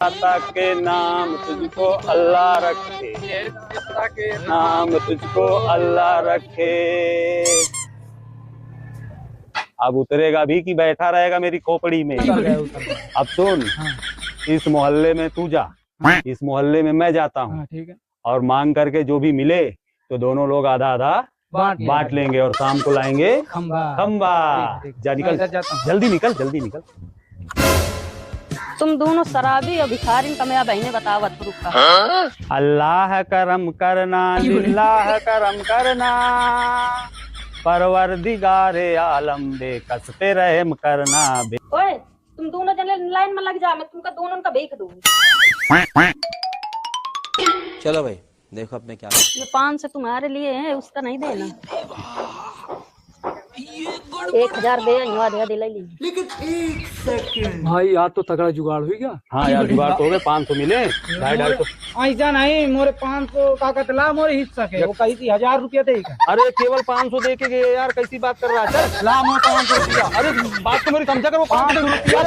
माता के नाम तुझको अल्लाह रखे, नाम तुझको अल्लाह रखे। अब उतरेगा भी कि बैठा रहेगा मेरी खोपड़ी में? अब सुन, इस मोहल्ले में तू जा, इस मोहल्ले में मैं जाता हूँ, ठीक है। और मांग करके जो भी मिले तो दोनों लोग आधा आधा बांट लेंगे और शाम को लाएंगे खम्बा। जा निकल, जल्दी निकल, जल्दी निकल। तुम दोनों शराबी और भिखारी का मेरा बहने बतावत रुका। अल्लाह करम करना, लिल्लाह करम करना, परवरदिगारे आलम बेकसते रहम करना। ओए, तुम दोनों जने लाइन में लग जा, मैं तुमका दोनों का बेच दूंगी। चलो भाई, देखो अब मैं क्या। ये 500 तुम्हारे लिए है, उसका नहीं देना। 1000 दे, आधे आधे ले ली। लेकिन 1 सेकंड भाई, आज तो तगड़ा जुगाड़ हुई क्या? हाँ यार, जुगाड़ तो हो गए। 500 मिले, 250। ऐसा नहीं, मोरे 500 का कतला मोरे हिस्सा के, वो कही थी 1000 रुपया देगा। अरे केवल 500 दे के गए यार, कैसी बात कर रहा है? चल ला मोरे 500 रुपया। अरे बात तो मेरी समझा कर, वो 500 रुपया।